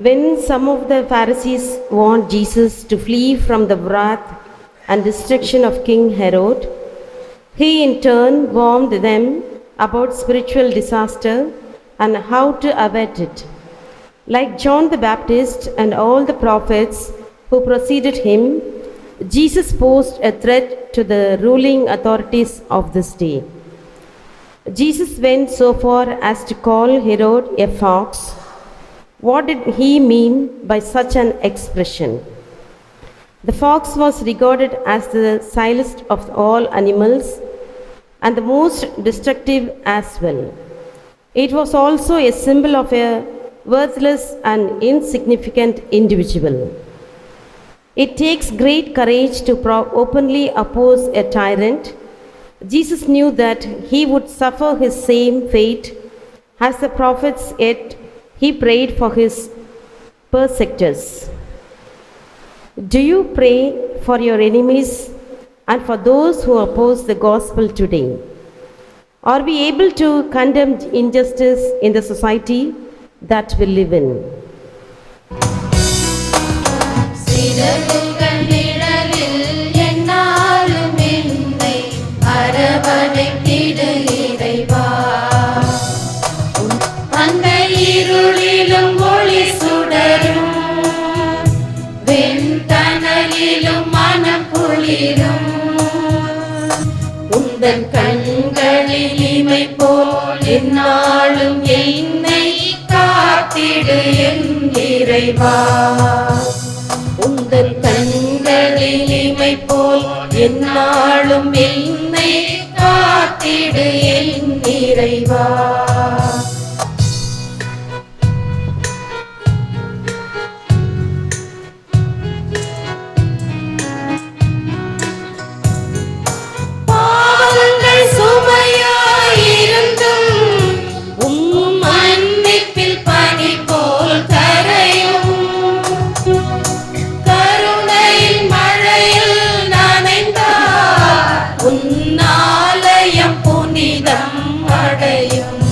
When some of the Pharisees warned Jesus to flee from the wrath and destruction of King Herod, he in turn warned them about spiritual disaster and how to avert it. Like John the Baptist and all the prophets who preceded him, Jesus posed a threat to the ruling authorities of this day. Jesus went so far as to call Herod a fox. What did he mean by such an expression? The fox was regarded as the silest of all animals and the most destructive as well. It was also a symbol of a worthless and insignificant individual. It takes great courage to openly oppose a tyrant. Jesus knew that he would suffer his same fate as the prophets, yet he prayed for his persecutors. Do you pray for your enemies and for those who oppose the gospel today? Are we able to condemn injustice in the society that we live in? சிறகுகள் நிழலில் என்னாலும் என்னை அரவணைத்திடு இறைவா. அந்த இருளிலும் ஒளி சுடரும், வெண்தணலிலும் மனம் குளிரும். உந்தன் கண்களில் இமை போல் என்னாலும் என்னை காத்திடு என் இறைவா. உந்தன் கண்களில் இமை போல் என்னாலும் என்னை காத்திடு என் இறைவா. பாவங்கள் சுமையாயிருந்தும் உம் மன்னிப்பில் பனி போல் கரையும். கருணையின் மழையில் நனைந்தால் உன்னாலயம் புனிதம் அடையும்.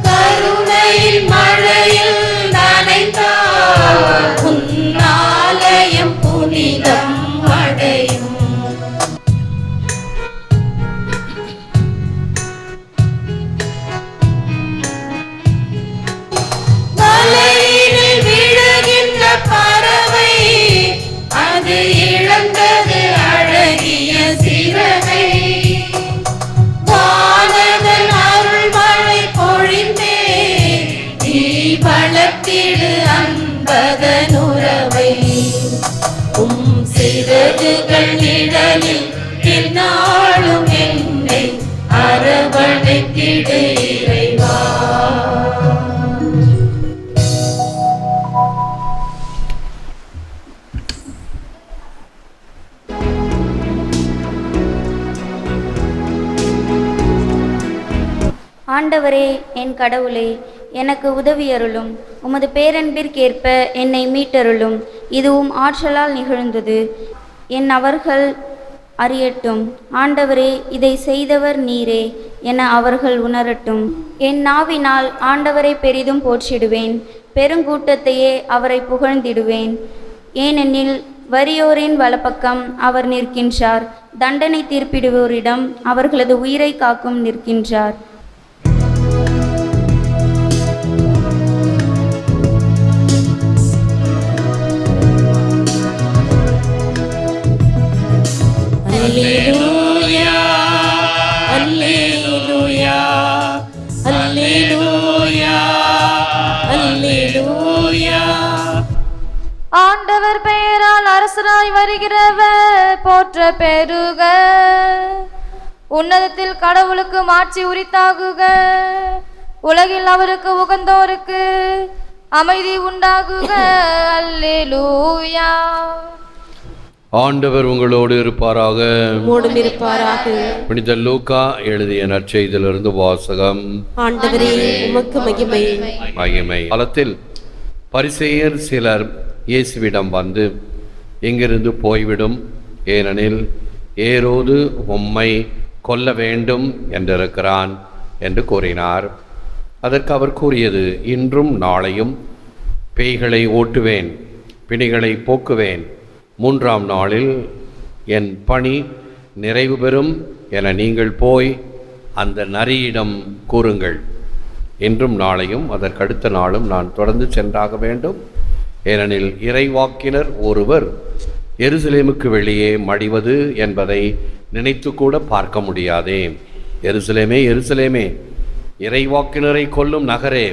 கருணையின் மழையில் நனைந்தால் உன்னாலயம் புனிதம் அடையும். மலையினில் விழுகின்ற பறவை அது இழந்தது அழகிய சிறகை. வானதன் அருள் மழை பொழிந்தே நீ வளர்த்திடு அன்பதன் உறவை. உம் சிறகுகள் நிழலில் எந்நாளும் என்னை அரவணைத்திடு இறைவா. ஆண்டவரே, என் கடவுளே, எனக்கு உதவியருளும். உமது பேரன்பிற்கேற்ப என்னை மீட்டருளும். இதுவும் ஆற்றலால் நிகழ்ந்தது என் அவர்கள் அறியட்டும். ஆண்டவரே, இதை செய்தவர் நீரே என அவர்கள் உணரட்டும். என் நாவினால் ஆண்டவரை பெரிதும் போற்றிடுவேன். பெருங்கூட்டத்தையே அவரை புகழ்ந்திடுவேன். ஏனெனில் வறியோரின் வலப்பக்கம் அவர் நிற்கின்றார். தண்டனை தீர்ப்பிடுவோரிடம் அவர்களது உயிரை காக்கும் நிற்கின்றார். அல்லேலூயா, அல்லேலூயா, அல்லேலூயா, அல்லேலூயா. ஆண்டவர் பெயரால் அரசராய் வருகிறவர் போற்ற பெருக. உன்னதத்தில் கடவுளுக்கு மாட்சி உரித்தாகுக. உலகில் அவருக்கு உகந்தோருக்கு அமைதி உண்டாகுக. அல்லேலூயா. ஆண்டவர் உங்களோடு இருப்பாராக. புனித லூக்கா எழுதிய நற்செய்தியிலிருந்து வாசகம். ஆண்டவரே, உமக்கு மகிமை. மகிமை. காலத்தில் பரிசேயர் சிலர் இயேசுவிடம் வந்து, இங்கிருந்து போய்விடும், ஏனெனில் ஏரோது உம்மை கொல்ல வேண்டும் என்றிருக்கிறான் என்று கூறினார். அதற்கு அவர் கூறியது, இன்றும் நாளையும் பேய்களை ஓட்டுவேன், பிணிகளை போக்குவேன், 3ஆம் நாளில் என் பணி நிறைவு பெறும் என நீங்கள் போய் அந்த நரியிடம் கூறுங்கள். இன்றும் நாளையும் அதற்கடுத்த நாளும் நான் தொடர்ந்து சென்றாக வேண்டும். ஏனெனில் இறைவாக்கினர் ஒருவர் எருசலேமுக்கு வெளியே மடிவது என்பதை நினைத்து கூட பார்க்க முடியாதே. எருசலேமே, எருசலேமே, இறைவாக்கினரை கொல்லும் நகரே,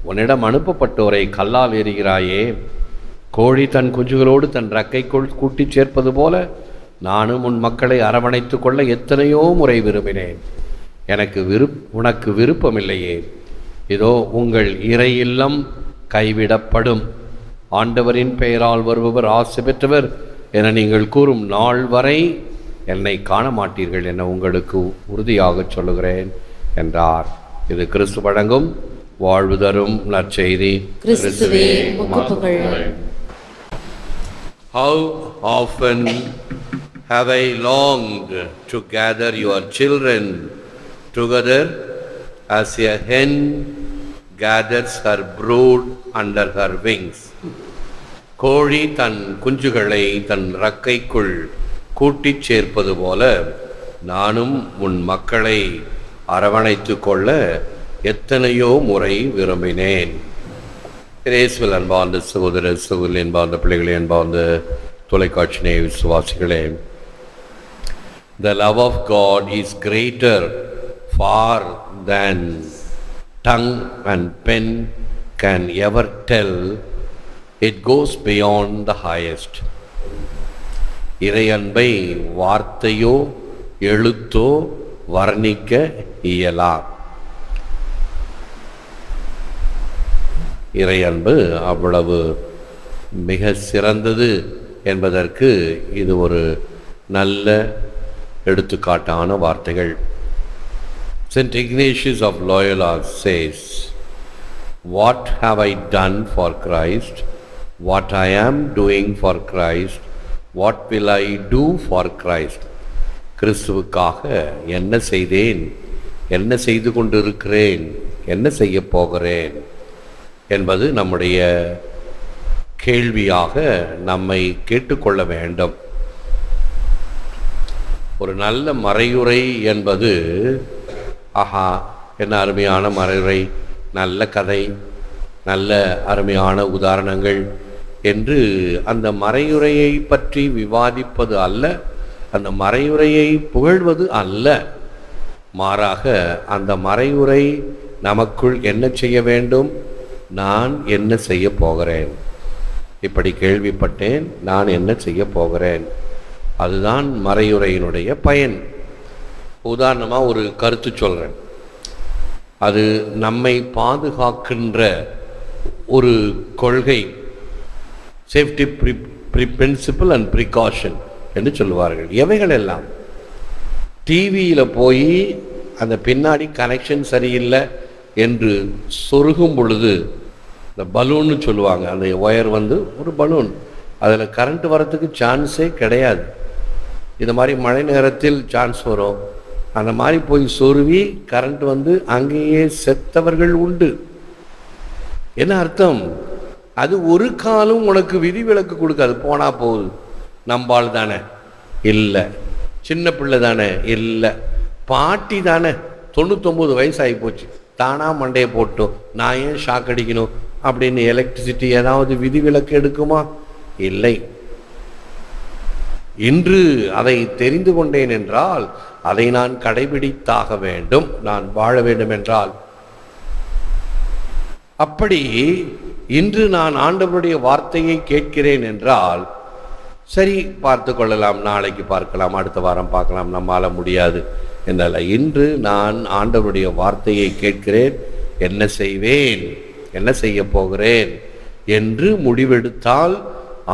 உன்னிடம் அனுப்பப்பட்டோரை கல்லால் எறிகிறாயே. கோழி தன் குஞ்சுகளோடு தன் ரக்கைக்குள் கூட்டிச் சேர்ப்பது போல நானும் உன் மக்களை அரவணைத்து கொள்ள எத்தனையோ முறை விரும்பினேன். உனக்கு விருப்பமில்லையே. இதோ உங்கள் இறை இல்லம் கைவிடப்படும். ஆண்டவரின் பெயரால் வருபவர் ஆசை பெற்றவர் என நீங்கள் கூறும் நாள் வரை என்னை காண மாட்டீர்கள் என உங்களுக்கு உறுதியாக சொல்லுகிறேன் என்றார். இது கிறிஸ்து வழங்கும் வாழ்வு தரும் நற்செய்தி. கிறிஸ்துவே உமக்கு புகழ். How often have I longed to gather your children together as a hen gathers her brood under her wings. கோழி தன் குஞ்சுகளை தன் ரக்கைக்குள் கூட்டிச் சேர்ப்பது போல நானும் உன் மக்களை அரவணைத்து கொள்ள எத்தனையோ முறை விரும்பினேன். இயேசுவில் அன்பார்ந்த சகோதர சகோதரி, அன்பார்ந்த பிள்ளைகளே, அன்பார்ந்த தொலைக்காட்சி நேய விசுவாசிகளே, the love of God is greater far than tongue and pen can ever tell. It goes beyond the highest. இறையன்பை வார்த்தையோ எழுத்தோ வர்ணிக்க இயலா. இறையன்பு அவ்வளவு மிக சிறந்தது என்பதற்கு இது ஒரு நல்ல எடுத்துக்காட்டான வார்த்தைகள். Saint Ignatius of Loyola says, "What have I done for Christ? What I am doing for Christ? What will I do for Christ?" கிறிஸ்துவுக்காக என்ன செய்தேன், என்ன செய்து கொண்டிருக்கிறேன், என்ன செய்ய போகிறேன் என்பது நம்முடைய கேள்வியாக நம்மை கேட்டுக்கொள்ள வேண்டும். ஒரு நல்ல மறையுரை என்பது, ஆஹா என்ன அருமையான மறையுரை, நல்ல கதை, நல்ல அருமையான உதாரணங்கள் என்று அந்த மறையுரையை பற்றி விவாதிப்பது அல்ல, அந்த மறையுரையை புகழ்வது அல்ல. மாறாக அந்த மறையுரை நமக்குள் என்ன செய்ய வேண்டும், நான் என்ன செய்ய போகிறேன், இப்படி கேள்விப்பட்டேன், நான் என்ன செய்ய போகிறேன், அதுதான் மறையுரையினுடைய பயன். உதாரணமாக ஒரு கருத்து சொல்கிறேன், அது நம்மை பாதுகாக்கின்ற ஒரு கொள்கை, சேஃப்டி பிரின்சிபல் அண்ட் ப்ரிகாஷன் என்று சொல்லுவார்கள். எவைகள் எல்லாம் டிவியில் போய் அந்த பின்னாடி கனெக்ஷன் சரியில்லை என்று சொருகும் பொழுது, இந்த பலூன்னு சொல்லுவாங்க, அந்த ஒயர் ஒரு பலூன், அதில் கரண்ட் வரத்துக்கு சான்ஸே கிடையாது. இந்த மாதிரி மழை நேரத்தில் சான்ஸ் வரும், அந்த மாதிரி போய் சொருவி கரண்ட் அங்கேயே செத்தவர்கள் உண்டு. என்ன அர்த்தம்? அது ஒரு காலம் உனக்கு விதிவிலக்கு கொடுக்காது. போனா போகுது, நம்பாள் தானே இல்லை, சின்ன பிள்ளை தானே இல்லை, பாட்டி தானே 99 வயசு ஆகி போச்சு, தானா மண்டையை போட்டோம், நான் ஏன் ஷாக் அடிக்கணும் அப்படின்னு எலக்ட்ரிசிட்டி ஏதாவது விதிவிலக்கு எடுக்குமா? இல்லை. இன்று அதை தெரிந்து கொண்டேன் என்றால் அதை நான் கடைபிடித்தாக வேண்டும், நான் வாழ வேண்டும் என்றால். அப்படி இன்று நான் ஆண்டவருடைய வார்த்தையை கேட்கிறேன் என்றால், சரி பார்த்து கொள்ளலாம், நாளைக்கு பார்க்கலாம், அடுத்த வாரம் பார்க்கலாம், நம்மால முடியாது என்றால், இன்று நான் ஆண்டவருடைய வார்த்தையை கேட்கிறேன், என்ன செய்வேன், என்ன செய்ய போகிறேன் என்று முடிவெடுத்தால்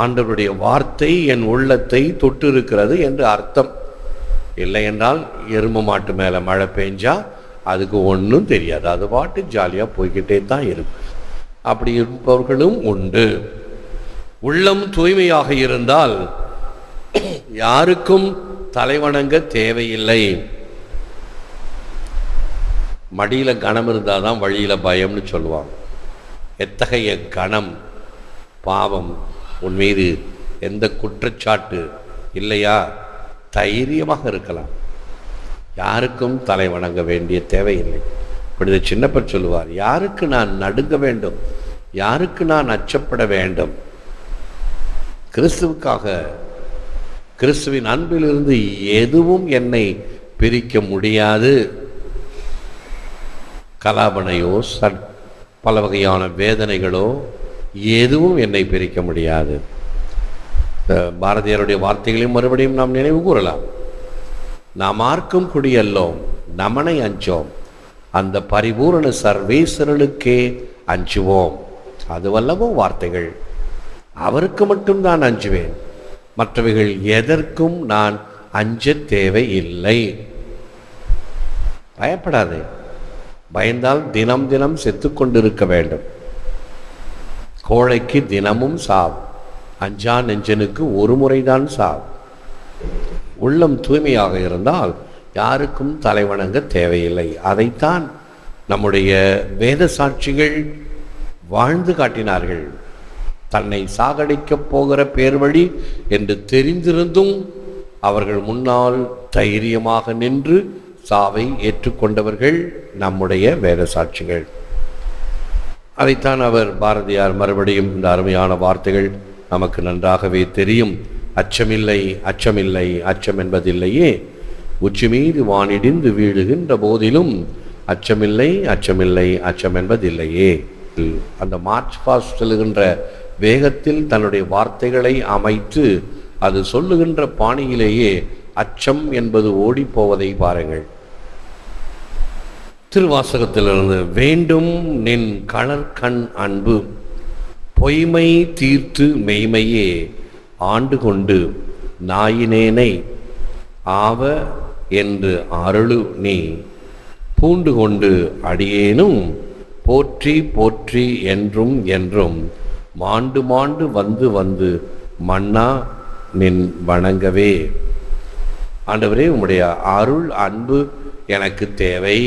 ஆண்டவருடைய வார்த்தை என் உள்ளத்தை தொட்டு இருக்கிறது என்று அர்த்தம். இல்லை என்றால் எரும மாட்டு மேலே மழை பெஞ்சா அதுக்கு ஒன்றும் தெரியாது, அது பாட்டு ஜாலியாக போய்கிட்டே தான் இருக்கும். அப்படி இருப்பவர்களும் உண்டு. உள்ளம் தூய்மையாக இருந்தால் யாருக்கும் தலைவணங்க தேவையில்லை. மடியில் கனம் இருந்தால் தான் வழியில் பயம்னு சொல்லுவாங்க. எத்தகைய கனம் பாவம் உன் மீது எந்த குற்றச்சாட்டு இல்லையா, தைரியமாக இருக்கலாம். யாருக்கும் தலை வணங்க வேண்டிய தேவையில்லை. இப்படி சின்னப்பர் சொல்லுவார், யாருக்கு நான் நடுங்க வேண்டும், யாருக்கு நான் அச்சப்பட வேண்டும்? கிறிஸ்துவுக்காக, கிறிஸ்துவின் அன்பிலிருந்து எதுவும் என்னை பிரிக்க முடியாது. கலாபனையோ பல வகையான வேதனைகளோ எதுவும் என்னை பிரிக்க முடியாது. பாரதியாருடைய வார்த்தைகளையும் மறுபடியும் நாம் நினைவு கூறலாம். நாம் ஆர்க்கும் குடியல்லோம், நமனை அஞ்சோம், அந்த பரிபூரண சர்வேஸ்வரனுக்கே அஞ்சுவோம். அதுவல்லவோ வார்த்தைகள். அவருக்கு மட்டும் நான் அஞ்சுவேன், மற்றவைகள் எதற்கும் நான் அஞ்ச தேவையில்லை. பயப்படாதே. பயந்தால் தினம் தினம் செத்து கொண்டிருக்க வேண்டும். கோழைக்கு தினமும் சாவு, அஞ்சா நெஞ்சனுக்கு ஒரு முறைதான் சாவு. உள்ளம் தூய்மையாக இருந்தால் யாருக்கும் தலைவணங்க தேவையில்லை. அதைத்தான் நம்முடைய வேத சாட்சிகள் வாழ்ந்து காட்டினார்கள். தன்னை சாகடிக்கப் போகிற பேர் வழி என்று தெரிந்திருந்தும் அவர்கள் முன்னால் தைரியமாக நின்று சாவை ஏற்றுக்கொண்டவர்கள் நம்முடைய வேத சாட்சிகள். அதைத்தான் அவர் பாரதியார் மறுபடியும் இந்த அருமையான வார்த்தைகள் நமக்கு நன்றாகவே தெரியும். அச்சமில்லை, அச்சமில்லை, அச்சம் என்பதில்லையே, உச்சி மீது வானிடிந்து வீழுகின்ற போதிலும் அச்சமில்லை, அச்சமில்லை, அச்சம் என்பதில்லையே. அந்த மார்ச் பாஸ்ட் செல்லுகின்ற வேகத்தில் தன்னுடைய வார்த்தைகளை அமைத்து அது சொல்லுகின்ற பாணியிலேயே அச்சம் என்பது ஓடி போவதை பாருங்கள். திருவாசகத்திலிருந்து, வேண்டும் நின் கணற்கண் அன்பு பொய்மை தீர்த்து மெய்மையே ஆண்டு கொண்டு நாயினேனை ஆவ என்று அருளு நீ பூண்டு கொண்டு அடியேனும் போற்றி போற்றி என்றும் என்றும் மாண்டு மாண்டு வந்து வந்து மன்னா நின் வணங்கவே. ஆண்டவரே, உம்முடைய அருள் அன்பு எனக்கு தேவை.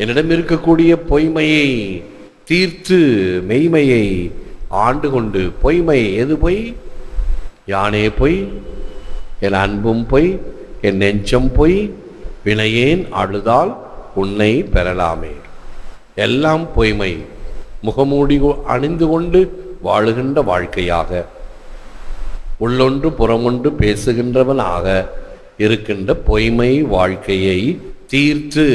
என்னிடம் இருக்கக்கூடிய பொய்மையை தீர்த்து மெய்மையை ஆண்டு கொண்டு. பொய்மை எது பொய்? யானே பொய், என் அன்பும் பொய், என் நெஞ்சம் பொய், வினையேன் அழுதால் உன்னை பெறலாமே. எல்லாம் பொய்மை. முகமூடி அணிந்து கொண்டு வாழுகின்ற வாழ்க்கையாக, உள்ளொன்று புறமொன்று பேசுகின்றவனாக இருக்கின்ற பொய்மை வாழ்க்கையை தீர்த்து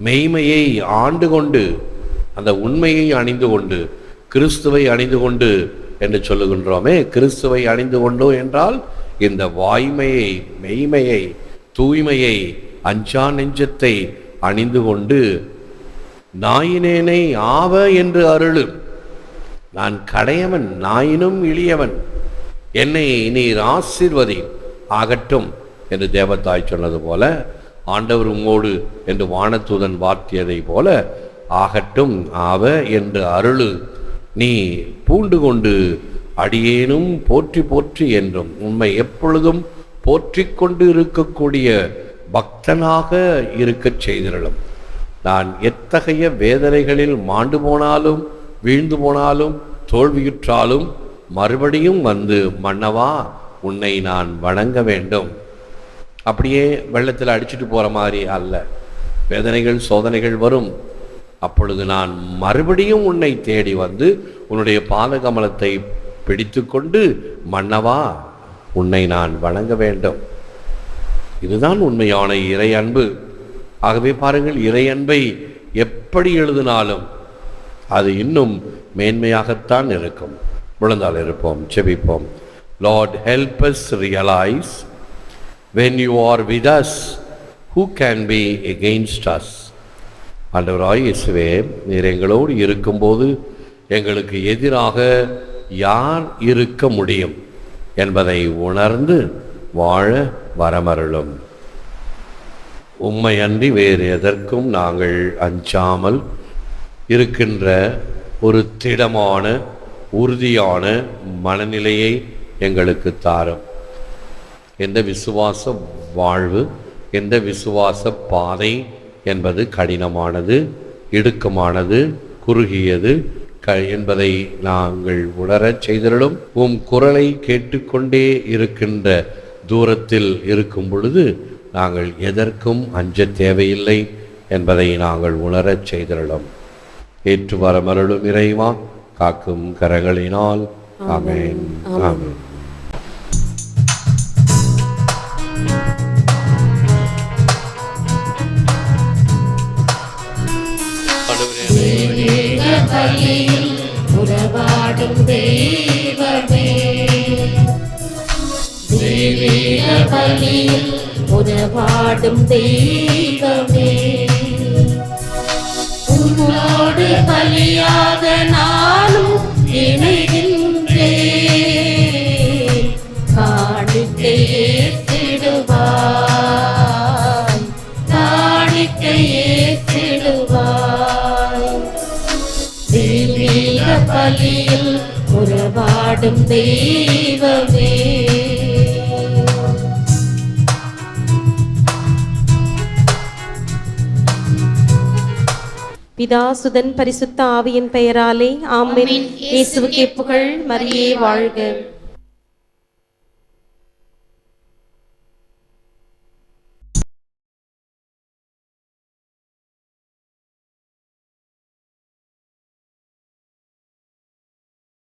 மெய்மையை ஆண்டு கொண்டு, அந்த உண்மையை அணிந்து கொண்டு, கிறிஸ்துவை அணிந்து கொண்டு என்று சொல்லுகின்றோமே. கிறிஸ்துவை அணிந்து கொண்டோம் என்றால் இந்த வாய்மையை, மெய்மையை, தூய்மையை, அஞ்சா நெஞ்சத்தை அணிந்து கொண்டு நாயினேனை ஆவ என்று அருளு. நான் கடையவன், நாயினும் இளியவன், என்னை நீர் ஆசீர்வதி ஆகட்டும் என்று தேவதாய் சொன்னது போல, ஆண்டவர் உம்மோடு என்று வானதூதன் வார்த்தியதை போல ஆகட்டும், ஆவ என்று அருளு. நீ பூண்டு கொண்டு அடியேனும் போற்றி போற்றி என்றும், உண்மை எப்பொழுதும் போற்றி கொண்டு இருக்கக்கூடிய பக்தனாக இருக்கச் செய்திருளும். நான் எத்தகைய வேதனைகளில் மாண்டு போனாலும், வீழ்ந்து போனாலும், தோல்வியுற்றாலும் மறுபடியும் வந்து மன்னவா உன்னை நான் வணங்க வேண்டும். அப்படியே வெள்ளத்தில் அடிச்சுட்டு போகிற மாதிரி அல்ல. வேதனைகள், சோதனைகள் வரும். அப்பொழுது நான் மறுபடியும் உன்னை தேடி வந்து உன்னுடைய பாதகமலத்தை பிடித்து கொண்டு மன்னவா உன்னை நான் வணங்க வேண்டும். இதுதான் உண்மையான இறை அன்பு. ஆகவே பாருங்கள், இறை அன்பை எப்படி எழுதினாலும் அது இன்னும் மேன்மையாகத்தான் இருக்கும். விழுந்தால் இருப்போம், செபிப்போம். Lord, help us realize when you are with us, who can be against us? ஆண்டவராய் இயேசுவே, நீர் எங்களோடு இருக்கும்போது எங்களுக்கு எதிராக யார் இருக்க முடியும் என்பதை உணர்ந்து வாழ வரமருளும். உம்மை அன்றி வேறு எதற்கும் நாங்கள் அஞ்சாமல் இருக்கின்ற ஒரு திடமான, உறுதியான மனநிலையை எங்களுக்கு தாரும். எந்த விசுவாச வாழ்வு, எந்த விசுவாச பாதை என்பது கடினமானது, இடுக்கமானது, குறுகியது, என்பதை நாங்கள் உணரச் செய்தருளும். உம் குரலை கேட்டுக்கொண்டே இருக்கின்ற தூரத்தில் இருக்கும் பொழுது நாங்கள் எதற்கும் அஞ்ச தேவையில்லை என்பதை நாங்கள் உணரச் செய்தருளும். ஏற்று வரமருளும் இறைவா, காக்கும் கரங்களினால். ஆமென். ஆமென். உறவாடும் தெய்வமே, தெய்வீக பலியில் உறவாடும் தெய்வமே, உன்னோடு பலியாக நானும் இணைகின்றேன். காணிக்கை ஏற்றிடுவாய், காணிக்கை ஏற்றிடுவாய். தெய்வீக பலியில் உறவாடும் தெய்வமே. பிதா சுதன் பரிசுத்த ஆவியின் பெயராலே ஆமென். இயேசுவுக்கே புகழ். மரியே வாழ்க.